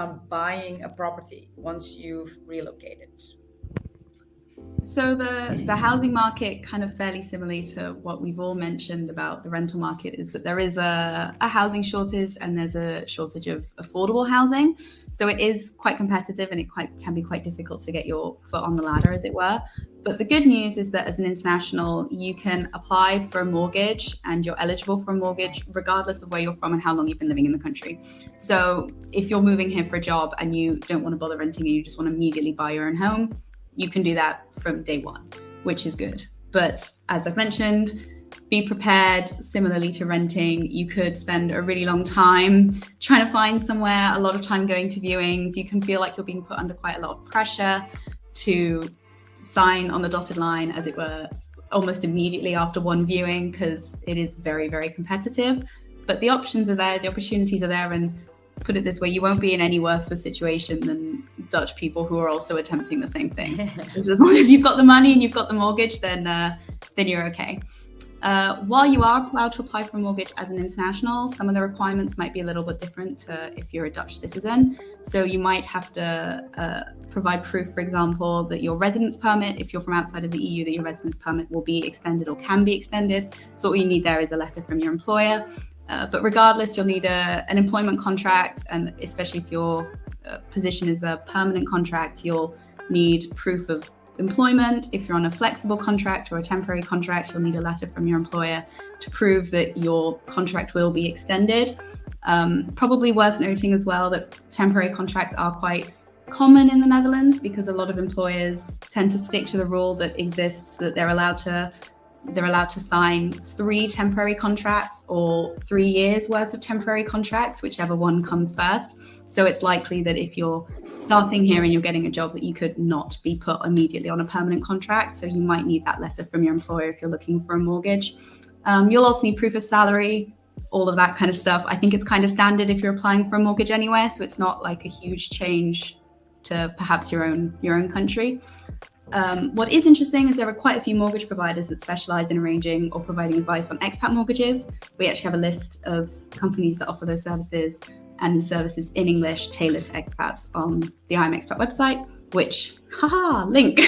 on buying a property once you've relocated? So the housing market, kind of fairly similarly to what we've all mentioned about the rental market, is that there is a housing shortage and there's a shortage of affordable housing. So it is quite competitive and it can be quite difficult to get your foot on the ladder, as it were. But the good news is that as an international, you can apply for a mortgage and you're eligible for a mortgage regardless of where you're from and how long you've been living in the country. So if you're moving here for a job and you don't want to bother renting and you just want to immediately buy your own home, you can do that from day one, which is good. But as I've mentioned, be prepared. Similarly to renting, you could spend a really long time trying to find somewhere, a lot of time going to viewings. You can feel like you're being put under quite a lot of pressure to sign on the dotted line, as it were, almost immediately after one viewing, because it is very, very competitive. But the options are there, the opportunities are there, and put it this way, you won't be in any worse of a situation than Dutch people who are also attempting the same thing. As long as you've got the money and you've got the mortgage, then you're okay. While you are allowed to apply for a mortgage as an international, some of the requirements might be a little bit different to if you're a Dutch citizen. So you might have to provide proof, for example, that your residence permit, if you're from outside of the EU, that your residence permit will be extended or can be extended. So all you need there is a letter from your employer. But regardless, you'll need an employment contract, and especially if your position is a permanent contract, you'll need proof of employment. If you're on a flexible contract or a temporary contract, you'll need a letter from your employer to prove that your contract will be extended. Probably worth noting as well that temporary contracts are quite common in the Netherlands because a lot of employers tend to stick to the rule that exists, that they're allowed to sign 3 temporary contracts or 3 years worth of temporary contracts, whichever one comes first. So it's likely that if you're starting here and you're getting a job, that you could not be put immediately on a permanent contract. So you might need that letter from your employer if you're looking for a mortgage. You'll also need proof of salary, all of that kind of stuff. I think it's kind of standard if you're applying for a mortgage anywhere. So it's not like a huge change to perhaps your own country. What is interesting is there are quite a few mortgage providers that specialize in arranging or providing advice on expat mortgages. We actually have a list of companies that offer those services and services in English tailored to expats on the I'm Expat website, which, link.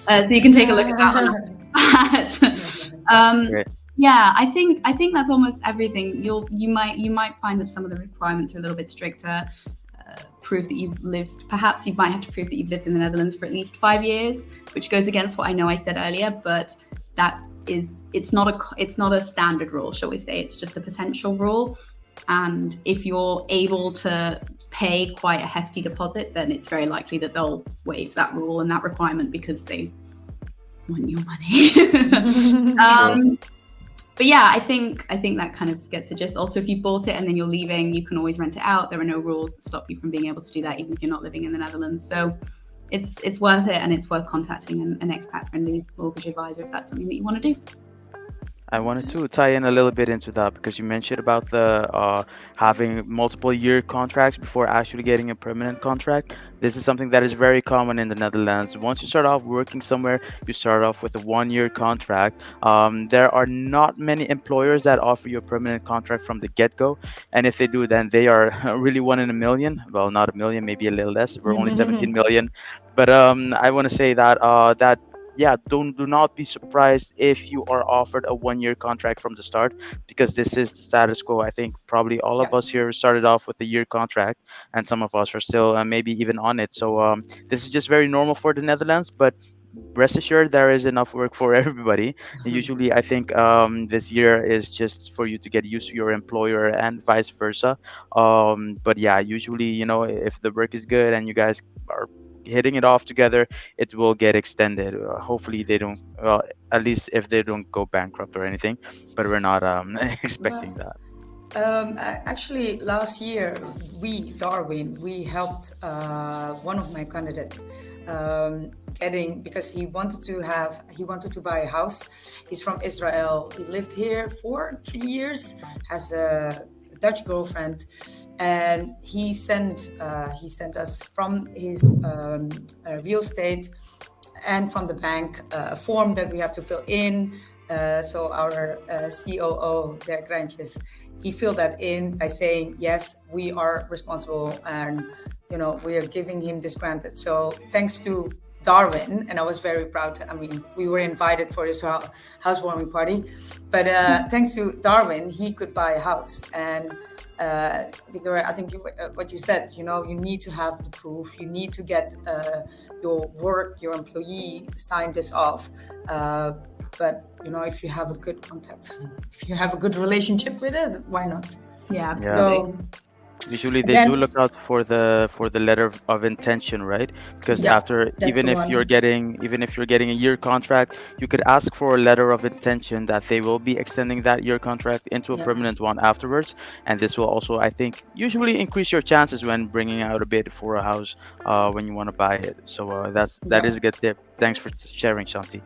So you can take a look at that. Yeah, I think that's almost everything. You might find that some of the requirements are a little bit stricter. Prove that you've lived, perhaps you might have to prove that you've lived in the Netherlands for at least 5 years, which goes against what I know I said earlier, but it's not a standard rule, shall we say. It's just a potential rule. And if you're able to pay quite a hefty deposit, then it's very likely that they'll waive that rule and that requirement because they want your money. But yeah, I think that kind of gets the gist. Also, if you bought it and then you're leaving, you can always rent it out. There are no rules that stop you from being able to do that, even if you're not living in the Netherlands. So it's worth it, and it's worth contacting an expat-friendly mortgage advisor if that's something that you want to do. I wanted to tie in a little bit into that because you mentioned about the having multiple year contracts before actually getting a permanent contract. This is something that is very common in the Netherlands. Once you start off working somewhere, you start off with a 1-year contract. There are not many employers that offer you a permanent contract from the get-go, and if they do, then they are really 1 in a million. Well, not a million, maybe a little less. We're only 17 million, but I want to say that do not be surprised if you are offered a 1-year contract from the start, because this is the status quo. I think probably all of us here started off with a year contract, and some of us are still maybe even on it. So this is just very normal for the Netherlands, but rest assured there is enough work for everybody. Usually I think this year is just for you to get used to your employer and vice versa. But yeah, usually, if the work is good and you guys are hitting it off together, it will get extended. Hopefully they don't, at least if they don't go bankrupt or anything, but we're not expecting that. Actually, last year, Darwin, we helped one of my candidates because he wanted to buy a house. He's from Israel. He lived here for 3 years, has a Dutch girlfriend, and he sent us from his real estate and from the bank a form that we have to fill in. So our COO, Dirk Rijntjes, he filled that in by saying, yes, we are responsible, and we are giving him this granted. So thanks to Darwin, and I was very proud. I mean, we were invited for his housewarming party, but thanks to Darwin, he could buy a house. And Victoria, I think what you said, you need to have the proof. You need to get your employee sign this off. But if you have a good contact, if you have a good relationship with it, why not? Yeah, absolutely. So, Usually they do look out for the letter of intention, right? Because after, even if you're getting a year contract, you could ask for a letter of intention that they will be extending that year contract into a permanent one afterwards, and this will also, I think, usually increase your chances when bringing out a bid for a house when you want to buy it. So that is a good tip. Thanks for sharing, Shanti.